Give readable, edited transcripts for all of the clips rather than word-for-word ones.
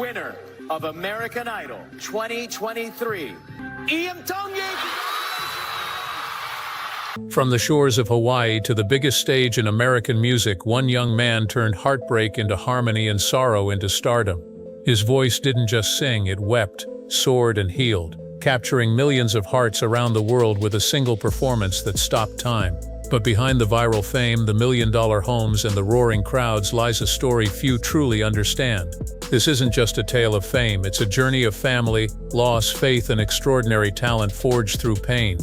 winner of American Idol 2023, Iam Tongi. From the shores of Hawaii to the biggest stage in American music, one young man turned heartbreak into harmony and sorrow into stardom. His voice didn't just sing, it wept, soared, and healed, capturing millions of hearts around the world with a single performance that stopped time. But behind the viral fame, the million-dollar homes, and the roaring crowds lies a story few truly understand. This isn't just a tale of fame, it's a journey of family, loss, faith, and extraordinary talent forged through pain.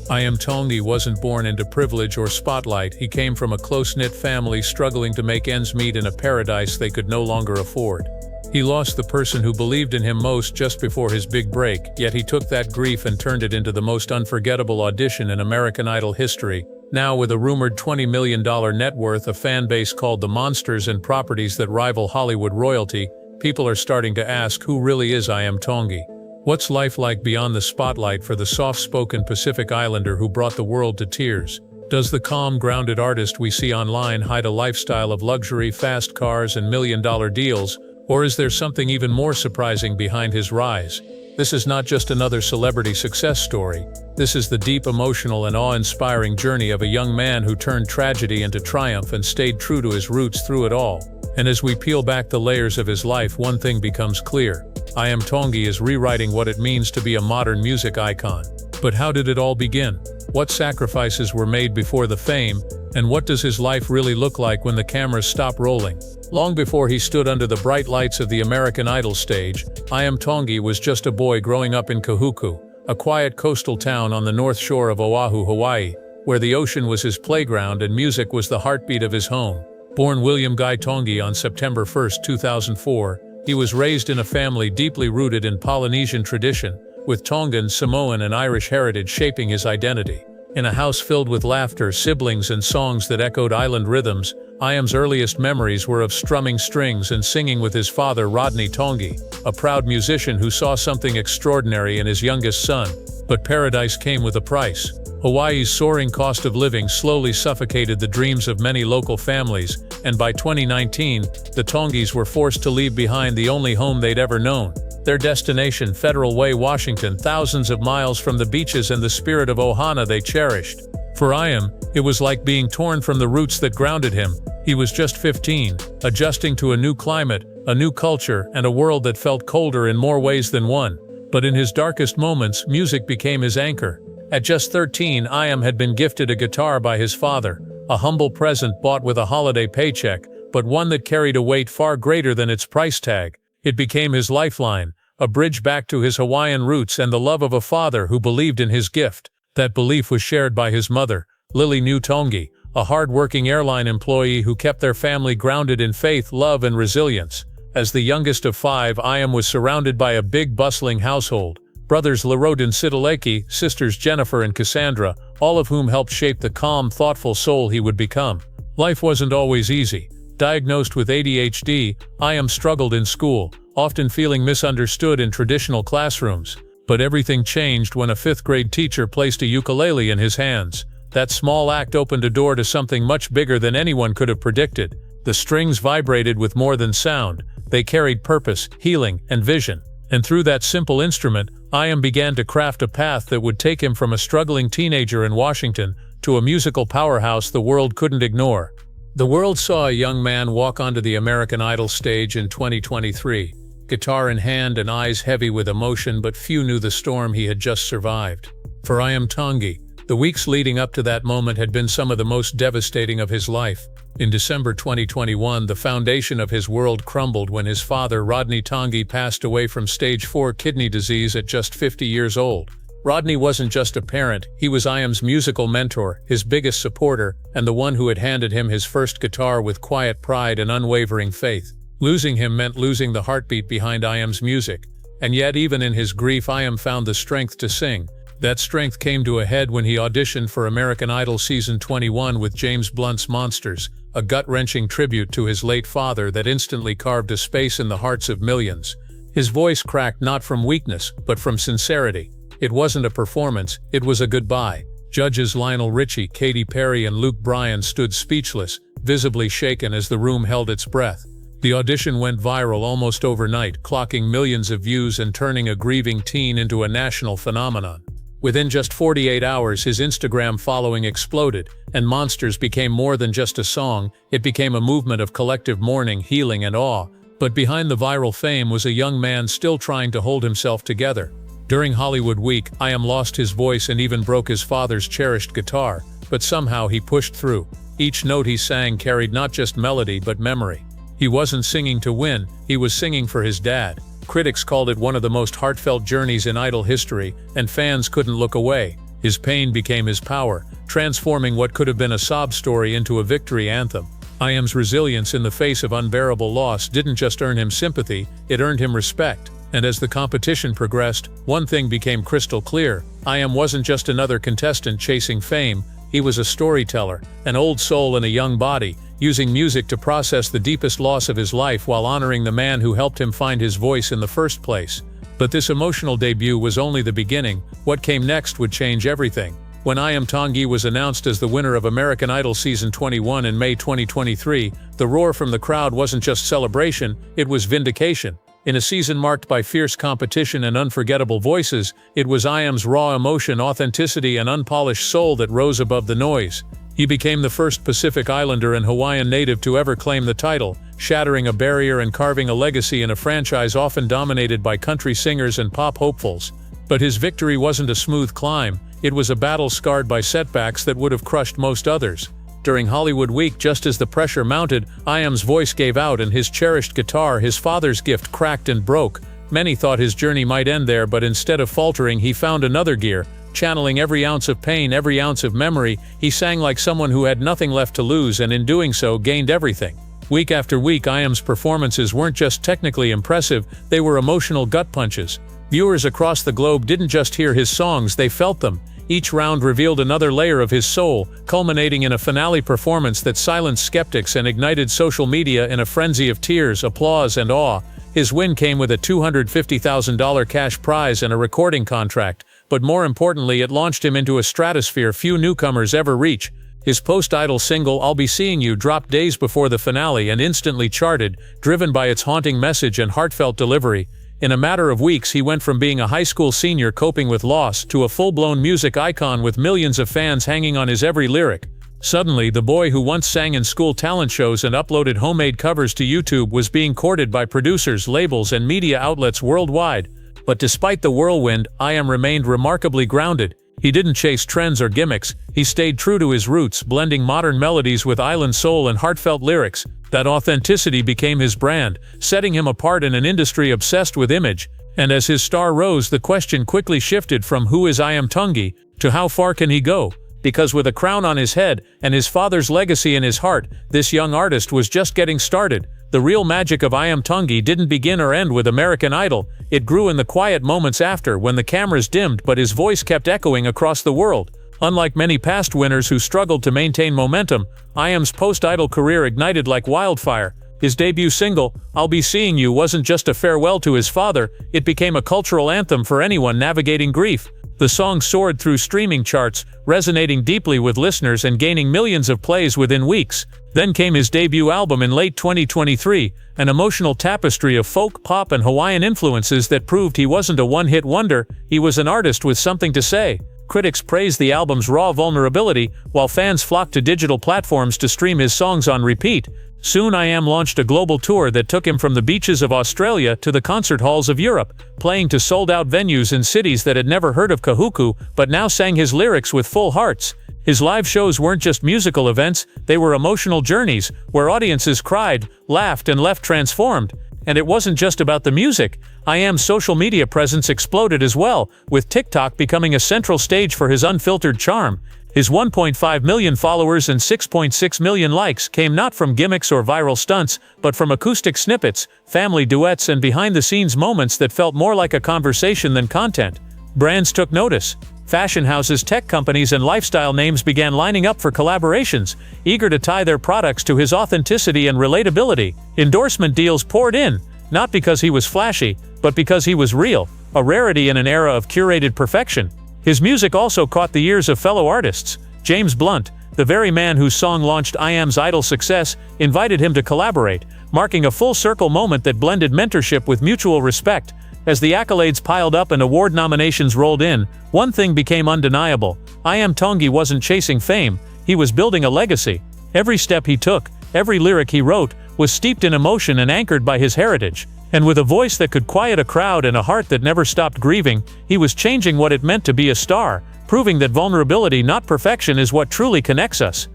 Iam Tongi wasn't born into privilege or spotlight. He came from a close-knit family struggling to make ends meet in a paradise they could no longer afford. He lost the person who believed in him most just before his big break, yet he took that grief and turned it into the most unforgettable audition in American Idol history. Now, with a rumored $20 million net worth, a fan base called the Monsters, and properties that rival Hollywood royalty, people are starting to ask, who really is Iam Tongi? What's life like beyond the spotlight for the soft-spoken Pacific Islander who brought the world to tears? Does the calm, grounded artist we see online hide a lifestyle of luxury, fast cars, and million-dollar deals? Or is there something even more surprising behind his rise? This is not just another celebrity success story. This is the deep, emotional, and awe-inspiring journey of a young man who turned tragedy into triumph and stayed true to his roots through it all. And as we peel back the layers of his life, one thing becomes clear. Iam Tongi is rewriting what it means to be a modern music icon. But how did it all begin? What sacrifices were made before the fame? And what does his life really look like when the cameras stop rolling? Long before he stood under the bright lights of the American Idol stage, Iam Tongi was just a boy growing up in Kahuku, a quiet coastal town on the north shore of Oahu, Hawaii, where the ocean was his playground and music was the heartbeat of his home. Born William Guy Tongi on September 1, 2004, he was raised in a family deeply rooted in Polynesian tradition, with Tongan, Samoan, and Irish heritage shaping his identity. In a house filled with laughter, siblings, and songs that echoed island rhythms, Iam's earliest memories were of strumming strings and singing with his father Rodney Tongi, a proud musician who saw something extraordinary in his youngest son. But paradise came with a price. Hawaii's soaring cost of living slowly suffocated the dreams of many local families, and by 2019, the Tongis were forced to leave behind the only home they'd ever known. Their destination, Federal Way, Washington, thousands of miles from the beaches and the spirit of Ohana they cherished. For Iam, it was like being torn from the roots that grounded him. He was just 15, adjusting to a new climate, a new culture, and a world that felt colder in more ways than one. But in his darkest moments, music became his anchor. At just 13, Iam had been gifted a guitar by his father, a humble present bought with a holiday paycheck, but one that carried a weight far greater than its price tag. It became his lifeline, a bridge back to his Hawaiian roots and the love of a father who believed in his gift. That belief was shared by his mother, Lily Tongi, a hard-working airline employee who kept their family grounded in faith, love, and resilience. As the youngest of 5, Iam was surrounded by a big, bustling household. Brothers Larode and Sidaleki, sisters Jennifer and Cassandra, all of whom helped shape the calm, thoughtful soul he would become. Life wasn't always easy. Diagnosed with ADHD, Iam struggled in school, often feeling misunderstood in traditional classrooms. But everything changed when a 5th-grade teacher placed a ukulele in his hands. That small act opened a door to something much bigger than anyone could have predicted. The strings vibrated with more than sound. They carried purpose, healing, and vision. And through that simple instrument, Iam began to craft a path that would take him from a struggling teenager in Washington to a musical powerhouse the world couldn't ignore. The world saw a young man walk onto the American Idol stage in 2023, guitar in hand and eyes heavy with emotion, but few knew the storm he had just survived. For Iam Tongi, the weeks leading up to that moment had been some of the most devastating of his life. In December 2021, the foundation of his world crumbled when his father, Rodney Tongi, passed away from stage 4 kidney disease at just 50 years old. Rodney wasn't just a parent, he was Iam's musical mentor, his biggest supporter, and the one who had handed him his first guitar with quiet pride and unwavering faith. Losing him meant losing the heartbeat behind Iam's music. And yet, even in his grief, Iam found the strength to sing. That strength came to a head when he auditioned for American Idol Season 21 with James Blunt's Monsters, a gut-wrenching tribute to his late father that instantly carved a space in the hearts of millions. His voice cracked not from weakness, but from sincerity. It wasn't a performance, it was a goodbye. Judges Lionel Richie, Katy Perry, and Luke Bryan stood speechless, visibly shaken as the room held its breath. The audition went viral almost overnight, clocking millions of views and turning a grieving teen into a national phenomenon. Within just 48 hours, his Instagram following exploded, and Monsters became more than just a song. It became a movement of collective mourning, healing, and awe. But behind the viral fame was a young man still trying to hold himself together. During Hollywood Week, Iam lost his voice and even broke his father's cherished guitar, but somehow he pushed through. Each note he sang carried not just melody but memory. He wasn't singing to win, he was singing for his dad. Critics called it one of the most heartfelt journeys in Idol history, and fans couldn't look away. His pain became his power, transforming what could have been a sob story into a victory anthem. Iam's resilience in the face of unbearable loss didn't just earn him sympathy, it earned him respect. And as the competition progressed, one thing became crystal clear. Iam wasn't just another contestant chasing fame, he was a storyteller, an old soul in a young body, using music to process the deepest loss of his life while honoring the man who helped him find his voice in the first place. But this emotional debut was only the beginning. What came next would change everything. When Iam Tongi was announced as the winner of American Idol Season 21 in May 2023, the roar from the crowd wasn't just celebration, it was vindication. In a season marked by fierce competition and unforgettable voices, it was Iam's raw emotion, authenticity, and unpolished soul that rose above the noise. He became the first Pacific Islander and Hawaiian native to ever claim the title, shattering a barrier and carving a legacy in a franchise often dominated by country singers and pop hopefuls. But his victory wasn't a smooth climb, it was a battle scarred by setbacks that would have crushed most others. During Hollywood Week, just as the pressure mounted, Iam's voice gave out and his cherished guitar, his father's gift, cracked and broke. Many thought his journey might end there, but instead of faltering, he found another gear. Channeling every ounce of pain, every ounce of memory, he sang like someone who had nothing left to lose, and in doing so gained everything. Week after week, Iam's performances weren't just technically impressive, they were emotional gut punches. Viewers across the globe didn't just hear his songs, they felt them. Each round revealed another layer of his soul, culminating in a finale performance that silenced skeptics and ignited social media in a frenzy of tears, applause, and awe. His win came with a $250,000 cash prize and a recording contract, but more importantly, it launched him into a stratosphere few newcomers ever reach. His post-Idol single, I'll Be Seeing You, dropped days before the finale and instantly charted, driven by its haunting message and heartfelt delivery. In a matter of weeks, he went from being a high school senior coping with loss to a full-blown music icon with millions of fans hanging on his every lyric. Suddenly, the boy who once sang in school talent shows and uploaded homemade covers to YouTube was being courted by producers, labels, and media outlets worldwide. But despite the whirlwind, Iam remained remarkably grounded. He didn't chase trends or gimmicks, he stayed true to his roots, blending modern melodies with island soul and heartfelt lyrics. That authenticity became his brand, setting him apart in an industry obsessed with image. And as his star rose, the question quickly shifted from who is Iam Tongi to how far can he go? Because with a crown on his head and his father's legacy in his heart, this young artist was just getting started. The real magic of Iam Tongi didn't begin or end with American Idol, it grew in the quiet moments after, when the cameras dimmed but his voice kept echoing across the world. Unlike many past winners who struggled to maintain momentum, Iam's post-Idol career ignited like wildfire. His debut single, I'll Be Seeing You, wasn't just a farewell to his father, it became a cultural anthem for anyone navigating grief. The song soared through streaming charts, resonating deeply with listeners and gaining millions of plays within weeks. Then came his debut album in late 2023, an emotional tapestry of folk, pop, and Hawaiian influences that proved he wasn't a one-hit wonder, he was an artist with something to say. Critics praised the album's raw vulnerability, while fans flocked to digital platforms to stream his songs on repeat. Soon Iam launched a global tour that took him from the beaches of Australia to the concert halls of Europe, playing to sold-out venues in cities that had never heard of Kahuku but now sang his lyrics with full hearts. His live shows weren't just musical events, they were emotional journeys, where audiences cried, laughed, and left transformed. And it wasn't just about the music. Iam's social media presence exploded as well, with TikTok becoming a central stage for his unfiltered charm. His 1.5 million followers and 6.6 million likes came not from gimmicks or viral stunts, but from acoustic snippets, family duets, and behind-the-scenes moments that felt more like a conversation than content. Brands took notice. Fashion houses, tech companies, and lifestyle names began lining up for collaborations, eager to tie their products to his authenticity and relatability. Endorsement deals poured in, not because he was flashy, but because he was real, a rarity in an era of curated perfection. His music also caught the ears of fellow artists. James Blunt, the very man whose song launched Iam's Idol success, invited him to collaborate, marking a full-circle moment that blended mentorship with mutual respect. As the accolades piled up and award nominations rolled in, one thing became undeniable. Iam Tongi wasn't chasing fame, he was building a legacy. Every step he took, every lyric he wrote, was steeped in emotion and anchored by his heritage. And with a voice that could quiet a crowd and a heart that never stopped grieving, he was changing what it meant to be a star, proving that vulnerability, not perfection, is what truly connects us.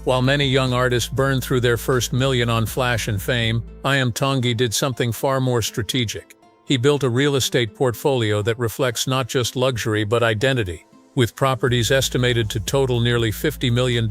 While many young artists burned through their first million on flash and fame, Iam Tongi did something far more strategic. He built a real estate portfolio that reflects not just luxury but identity. With properties estimated to total nearly $50 million,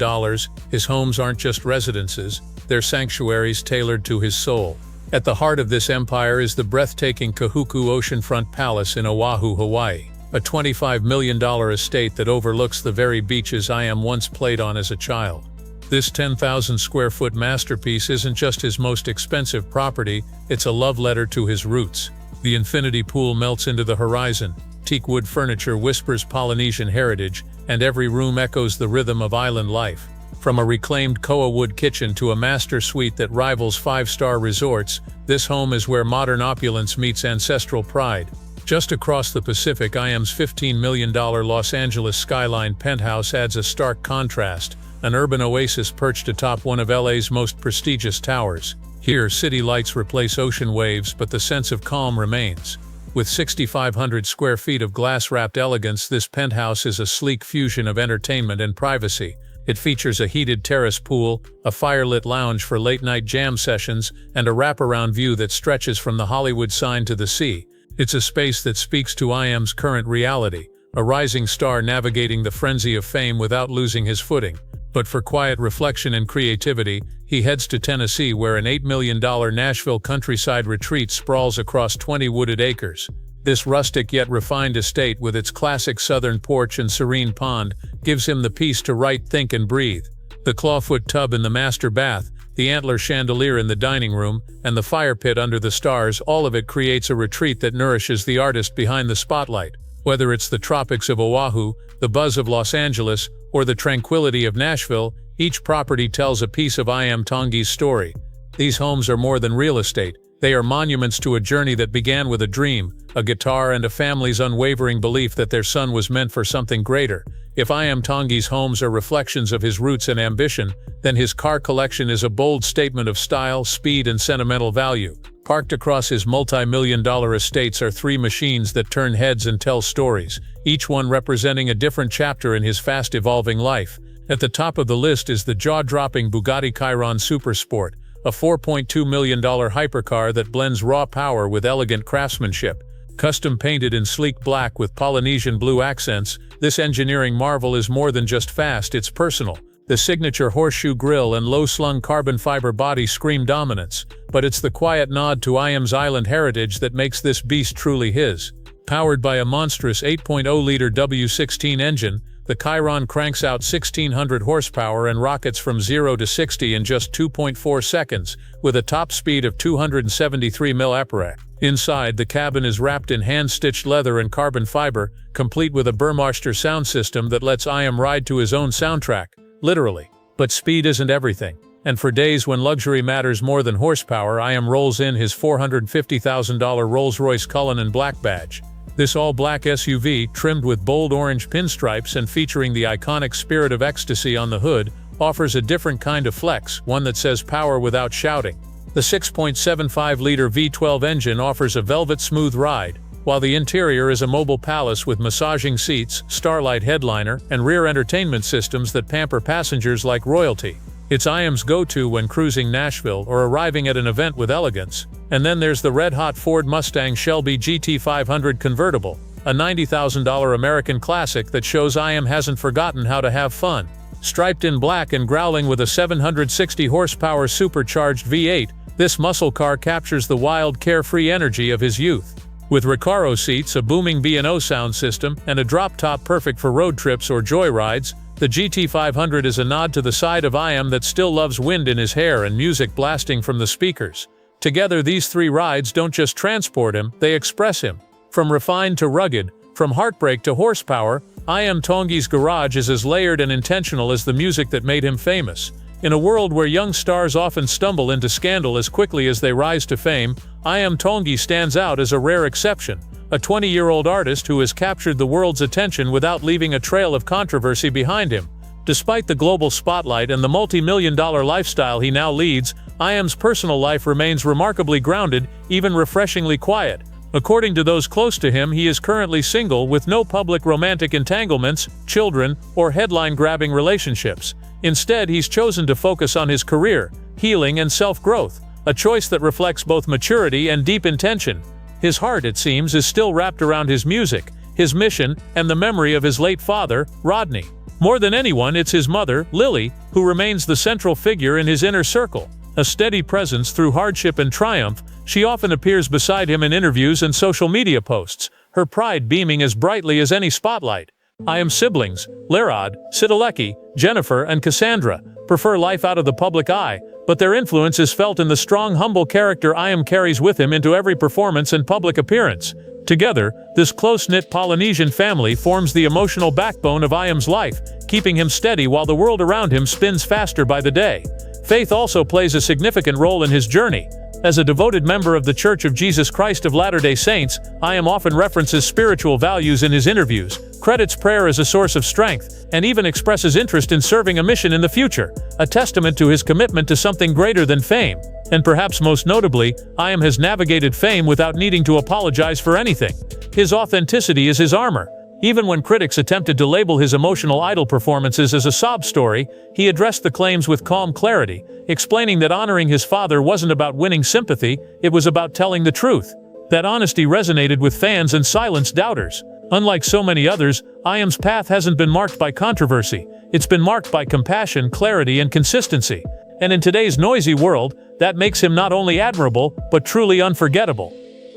his homes aren't just residences, they're sanctuaries tailored to his soul. At the heart of this empire is the breathtaking Kahuku oceanfront palace in Oahu, Hawaii, a $25 million estate that overlooks the very beaches Iam once played on as a child. This 10,000-square-foot masterpiece isn't just his most expensive property, it's a love letter to his roots. The infinity pool melts into the horizon, teak wood furniture whispers Polynesian heritage, and every room echoes the rhythm of island life. From a reclaimed koa wood kitchen to a master suite that rivals five-star resorts, this home is where modern opulence meets ancestral pride. Just across the Pacific, Iam's $15 million Los Angeles skyline penthouse adds a stark contrast, an urban oasis perched atop one of LA's most prestigious towers. Here, city lights replace ocean waves, but the sense of calm remains. With 6,500 square feet of glass-wrapped elegance, this penthouse is a sleek fusion of entertainment and privacy. It features a heated terrace pool, a firelit lounge for late-night jam sessions, and a wraparound view that stretches from the Hollywood sign to the sea. It's a space that speaks to Iam's current reality, a rising star navigating the frenzy of fame without losing his footing. But for quiet reflection and creativity, he heads to Tennessee, where an $8 million Nashville countryside retreat sprawls across 20 wooded acres. This rustic yet refined estate, with its classic southern porch and serene pond, gives him the peace to write, think, and breathe. The clawfoot tub in the master bath, the antler chandelier in the dining room, and the fire pit under the stars, all of it creates a retreat that nourishes the artist behind the spotlight. Whether it's the tropics of Oahu, the buzz of Los Angeles, or the tranquility of Nashville, each property tells a piece of Iam Tongi's story. These homes are more than real estate. They are monuments to a journey that began with a dream, a guitar, and a family's unwavering belief that their son was meant for something greater. If Iam Tongi's homes are reflections of his roots and ambition, then his car collection is a bold statement of style, speed, and sentimental value. Parked across his multi-million-dollar estates are three machines that turn heads and tell stories, each one representing a different chapter in his fast-evolving life. At the top of the list is the jaw-dropping Bugatti Chiron Supersport, a $4.2 million hypercar that blends raw power with elegant craftsmanship. Custom painted in sleek black with Polynesian blue accents, this engineering marvel is more than just fast, it's personal. The signature horseshoe grille and low-slung carbon fiber body scream dominance, but it's the quiet nod to Iam's island heritage that makes this beast truly his. Powered by a monstrous 8.0-liter W16 engine, the Chiron cranks out 1,600 horsepower and rockets from 0 to 60 in just 2.4 seconds, with a top speed of 273 mph. Inside, the cabin is wrapped in hand-stitched leather and carbon fiber, complete with a Burmeister sound system that lets Iam ride to his own soundtrack, literally. But speed isn't everything. And for days when luxury matters more than horsepower, Iam rolls in his $450,000 Rolls-Royce Cullinan Black Badge. This all-black SUV, trimmed with bold orange pinstripes and featuring the iconic Spirit of Ecstasy on the hood, offers a different kind of flex, one that says power without shouting. The 6.75-liter V12 engine offers a velvet-smooth ride, while the interior is a mobile palace with massaging seats, starlight headliner, and rear entertainment systems that pamper passengers like royalty. It's Iam's go-to when cruising Nashville or arriving at an event with elegance. And then there's the red-hot Ford Mustang Shelby GT500 convertible, a $90,000 American classic that shows Iam hasn't forgotten how to have fun. Striped in black and growling with a 760 horsepower supercharged V8, this muscle car captures the wild, carefree energy of his youth. With Recaro seats, a booming B&O sound system, and a drop top perfect for road trips or joyrides, the GT500 is a nod to the side of Iam that still loves wind in his hair and music blasting from the speakers. Together, these three rides don't just transport him, they express him. From refined to rugged, from heartbreak to horsepower, Iam Tongi's garage is as layered and intentional as the music that made him famous. In a world where young stars often stumble into scandal as quickly as they rise to fame, Iam Tongi stands out as a rare exception. A 20-year-old artist who has captured the world's attention without leaving a trail of controversy behind him. Despite the global spotlight and the multi-million-dollar lifestyle he now leads, Iam's personal life remains remarkably grounded, even refreshingly quiet. According to those close to him, he is currently single with no public romantic entanglements, children, or headline-grabbing relationships. Instead, he's chosen to focus on his career, healing, and self-growth, a choice that reflects both maturity and deep intention. His heart, it seems, is still wrapped around his music, his mission, and the memory of his late father, Rodney. More than anyone, it's his mother, Lily, who remains the central figure in his inner circle. A steady presence through hardship and triumph, she often appears beside him in interviews and social media posts, her pride beaming as brightly as any spotlight. Iam's siblings, Lerad, Sidaleki, Jennifer, and Cassandra, prefer life out of the public eye, but their influence is felt in the strong, humble character Iam carries with him into every performance and public appearance. Together, this close-knit Polynesian family forms the emotional backbone of Iam's life, keeping him steady while the world around him spins faster by the day. Faith also plays a significant role in his journey. As a devoted member of the Church of Jesus Christ of Latter-day Saints, Iam often references spiritual values in his interviews, credits prayer as a source of strength, and even expresses interest in serving a mission in the future, a testament to his commitment to something greater than fame. And perhaps most notably, Iam has navigated fame without needing to apologize for anything. His authenticity is his armor. Even when critics attempted to label his emotional idol performances as a sob story, he addressed the claims with calm clarity, explaining that honoring his father wasn't about winning sympathy, it was about telling the truth. That honesty resonated with fans and silenced doubters. Unlike so many others, Iam's path hasn't been marked by controversy. It's been marked by compassion, clarity, and consistency. And in today's noisy world, that makes him not only admirable, but truly unforgettable.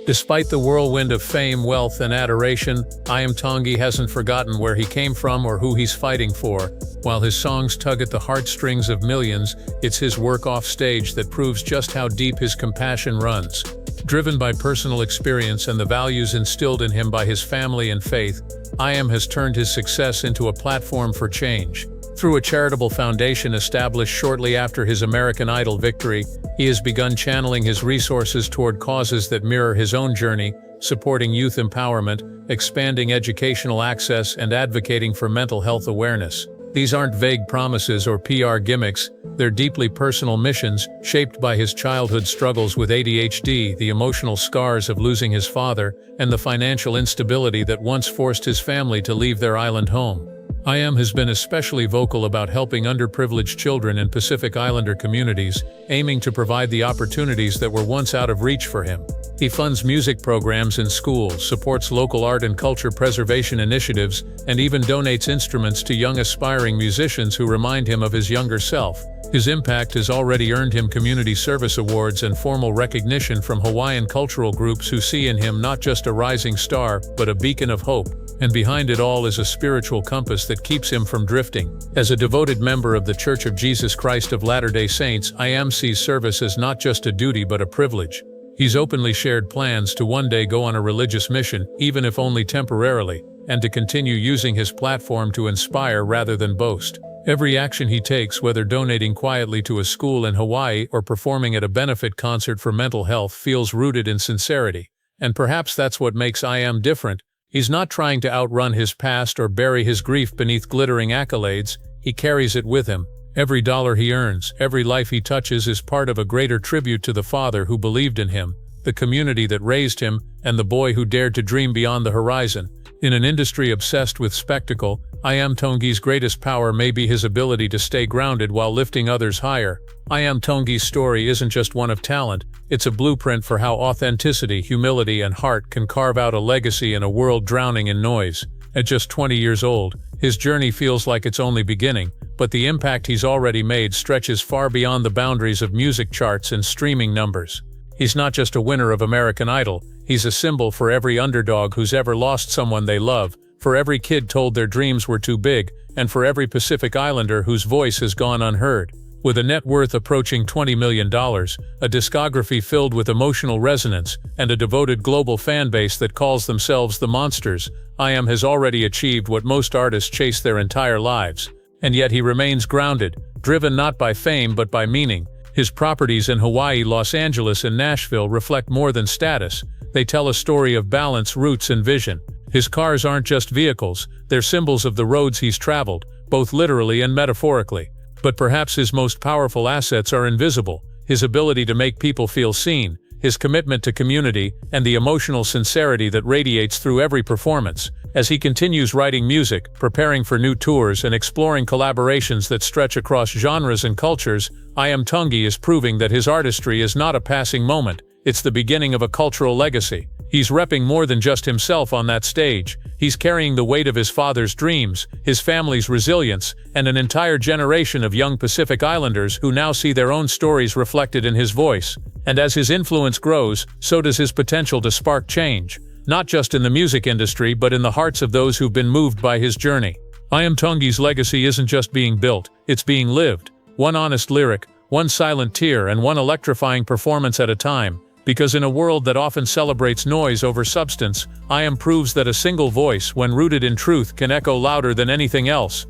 Despite the whirlwind of fame, wealth, and adoration, Iam Tongi hasn't forgotten where he came from or who he's fighting for. While his songs tug at the heartstrings of millions, it's his work off stage that proves just how deep his compassion runs. Driven by personal experience and the values instilled in him by his family and faith, Iam has turned his success into a platform for change. Through a charitable foundation established shortly after his American Idol victory, he has begun channeling his resources toward causes that mirror his own journey, supporting youth empowerment, expanding educational access, and advocating for mental health awareness. These aren't vague promises or PR gimmicks, they're deeply personal missions, shaped by his childhood struggles with ADHD, the emotional scars of losing his father, and the financial instability that once forced his family to leave their island home. Iam has been especially vocal about helping underprivileged children in Pacific Islander communities, aiming to provide the opportunities that were once out of reach for him. He funds music programs in schools, supports local art and culture preservation initiatives, and even donates instruments to young aspiring musicians who remind him of his younger self. His impact has already earned him community service awards and formal recognition from Hawaiian cultural groups who see in him not just a rising star, but a beacon of hope. And behind it all is a spiritual compass that keeps him from drifting. As a devoted member of the Church of Jesus Christ of Latter-day Saints, Iam sees service as not just a duty but a privilege. He's openly shared plans to one day go on a religious mission, even if only temporarily, and to continue using his platform to inspire rather than boast. Every action he takes, whether donating quietly to a school in Hawaii or performing at a benefit concert for mental health, feels rooted in sincerity. And perhaps that's what makes Iam different. He's not trying to outrun his past or bury his grief beneath glittering accolades, he carries it with him. Every dollar he earns, every life he touches is part of a greater tribute to the father who believed in him, the community that raised him, and the boy who dared to dream beyond the horizon. In an industry obsessed with spectacle, Iam Tongi's greatest power may be his ability to stay grounded while lifting others higher. Iam Tongi's story isn't just one of talent, it's a blueprint for how authenticity, humility, and heart can carve out a legacy in a world drowning in noise. At just 20 years old, his journey feels like it's only beginning, but the impact he's already made stretches far beyond the boundaries of music charts and streaming numbers. He's not just a winner of American Idol, he's a symbol for every underdog who's ever lost someone they love, for every kid told their dreams were too big, and for every Pacific Islander whose voice has gone unheard. With a net worth approaching $20 million, a discography filled with emotional resonance, and a devoted global fan base that calls themselves the Monsters, Iam has already achieved what most artists chase their entire lives. And yet he remains grounded, driven not by fame but by meaning. His properties in Hawaii, Los Angeles, and Nashville reflect more than status. They tell a story of balance, roots, and vision. His cars aren't just vehicles, they're symbols of the roads he's traveled, both literally and metaphorically. But perhaps his most powerful assets are invisible: his ability to make people feel seen, his commitment to community, and the emotional sincerity that radiates through every performance. As he continues writing music, preparing for new tours, and exploring collaborations that stretch across genres and cultures, Iam Tongi is proving that his artistry is not a passing moment, it's the beginning of a cultural legacy. He's repping more than just himself on that stage. He's carrying the weight of his father's dreams, his family's resilience, and an entire generation of young Pacific Islanders who now see their own stories reflected in his voice. And as his influence grows, so does his potential to spark change, not just in the music industry but in the hearts of those who've been moved by his journey. Iam Tongi's legacy isn't just being built, it's being lived. One honest lyric, one silent tear, and one electrifying performance at a time. Because in a world that often celebrates noise over substance, Iam proves that a single voice, when rooted in truth, can echo louder than anything else.